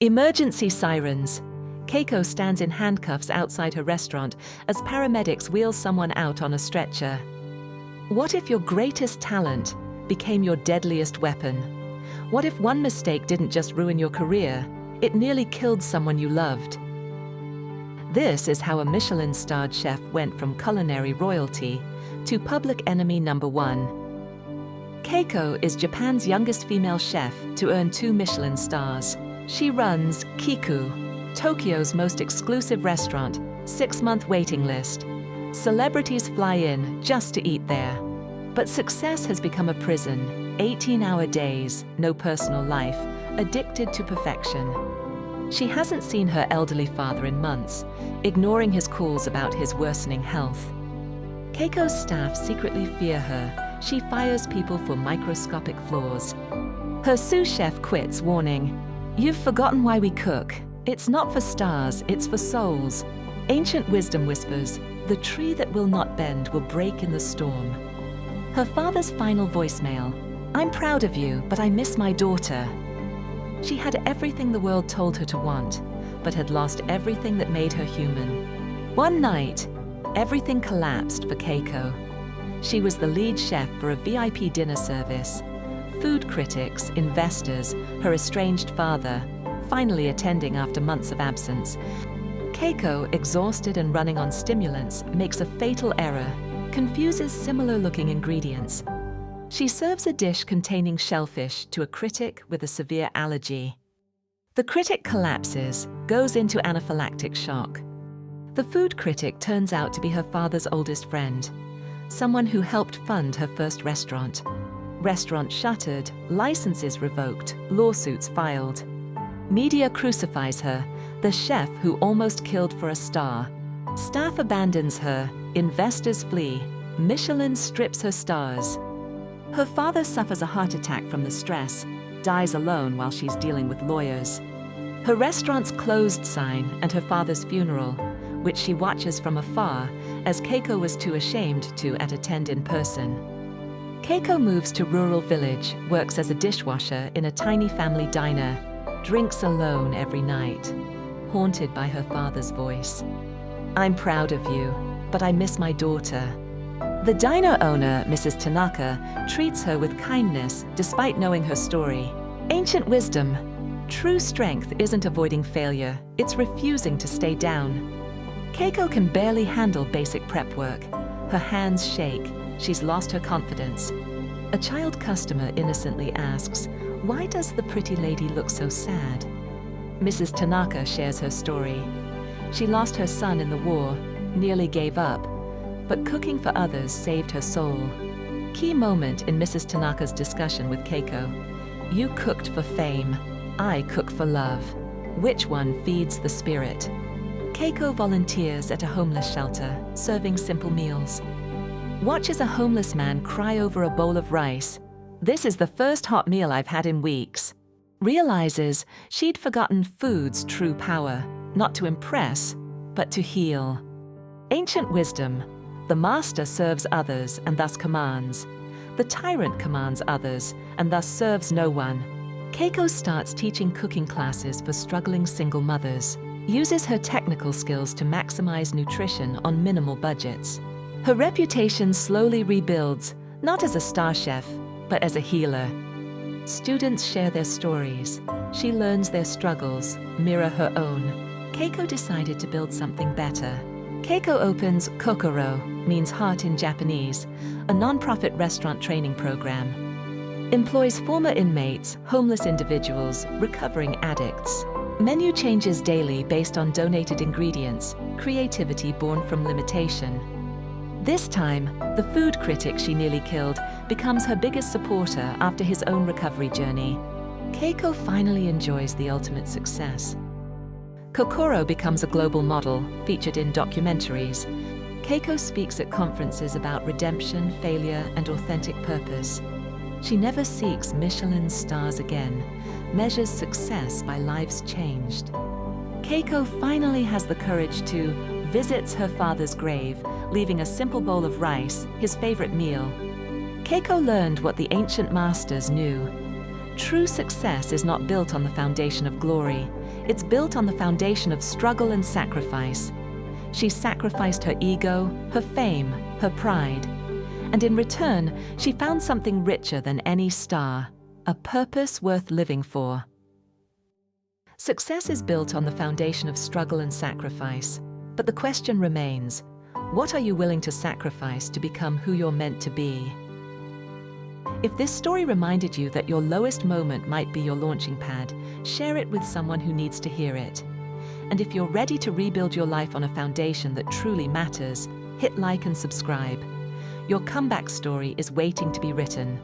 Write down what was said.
Emergency sirens. Keiko stands in handcuffs outside her restaurant as paramedics wheel someone out on a stretcher. What if your greatest talent became your deadliest weapon? What if one mistake didn't just ruin your career, it nearly killed someone you loved? This is how a Michelin-starred chef went from culinary royalty to public enemy number one. Keiko is Japan's youngest female chef to earn 2 Michelin stars. She runs Kiku, Tokyo's most exclusive restaurant, 6-month waiting list. Celebrities fly in just to eat there. But success has become a prison, 18-hour days, no personal life, addicted to perfection. She hasn't seen her elderly father in months, ignoring his calls about his worsening health. Keiko's staff secretly fear her. She fires people for microscopic flaws. Her sous chef quits, warning, "You've forgotten why we cook. It's not for stars, it's for souls." Ancient wisdom whispers, "The tree that will not bend will break in the storm." Her father's final voicemail, "I'm proud of you, but I miss my daughter." She had everything the world told her to want, but had lost everything that made her human. One night, everything collapsed for Keiko. She was the lead chef for a VIP dinner service. Food critics, investors, her estranged father, finally attending after months of absence. Keiko, exhausted and running on stimulants, makes a fatal error, confuses similar-looking ingredients. She serves a dish containing shellfish to a critic with a severe allergy. The critic collapses, goes into anaphylactic shock. The food critic turns out to be her father's oldest friend, someone who helped fund her first restaurant. Restaurant shuttered, licenses revoked, lawsuits filed. Media crucifies her, the chef who almost killed for a star. Staff abandons her, investors flee, Michelin strips her stars. Her father suffers a heart attack from the stress, dies alone while she's dealing with lawyers. Her restaurant's closed sign and her father's funeral, which she watches from afar as Keiko was too ashamed to attend in person. Keiko moves to rural village, works as a dishwasher in a tiny family diner, drinks alone every night, haunted by her father's voice. "I'm proud of you, but I miss my daughter." The diner owner, Mrs. Tanaka, treats her with kindness despite knowing her story. Ancient wisdom. True strength isn't avoiding failure, it's refusing to stay down. Keiko can barely handle basic prep work. Her hands shake. She's lost her confidence. A child customer innocently asks, "Why does the pretty lady look so sad?" Mrs. Tanaka shares her story. She lost her son in the war, nearly gave up, but cooking for others saved her soul. Key moment in Mrs. Tanaka's discussion with Keiko. "You cooked for fame. I cook for love. Which one feeds the spirit?" Keiko volunteers at a homeless shelter, serving simple meals. Watches a homeless man cry over a bowl of rice. "This is the first hot meal I've had in weeks." Realizes she'd forgotten food's true power, not to impress, but to heal. Ancient wisdom. The master serves others and thus commands. The tyrant commands others and thus serves no one. Keiko starts teaching cooking classes for struggling single mothers. Uses her technical skills to maximize nutrition on minimal budgets. Her reputation slowly rebuilds, not as a star chef, but as a healer. Students share their stories. She learns their struggles, mirror her own. Keiko decided to build something better. Keiko opens Kokoro, means heart in Japanese, a non-profit restaurant training program. Employs former inmates, homeless individuals, recovering addicts. Menu changes daily based on donated ingredients, creativity born from limitation. This time, the food critic she nearly killed becomes her biggest supporter after his own recovery journey. Keiko finally enjoys the ultimate success. Kokoro becomes a global model, featured in documentaries. Keiko speaks at conferences about redemption, failure, and authentic purpose. She never seeks Michelin stars again, measures success by lives changed. Keiko finally has the courage to visits her father's grave, leaving a simple bowl of rice, his favorite meal. Keiko learned what the ancient masters knew. True success is not built on the foundation of glory. It's built on the foundation of struggle and sacrifice. She sacrificed her ego, her fame, her pride. And in return, she found something richer than any star, a purpose worth living for. Success is built on the foundation of struggle and sacrifice. But the question remains, what are you willing to sacrifice to become who you're meant to be? If this story reminded you that your lowest moment might be your launching pad, share it with someone who needs to hear it. And if you're ready to rebuild your life on a foundation that truly matters, hit like and subscribe. Your comeback story is waiting to be written.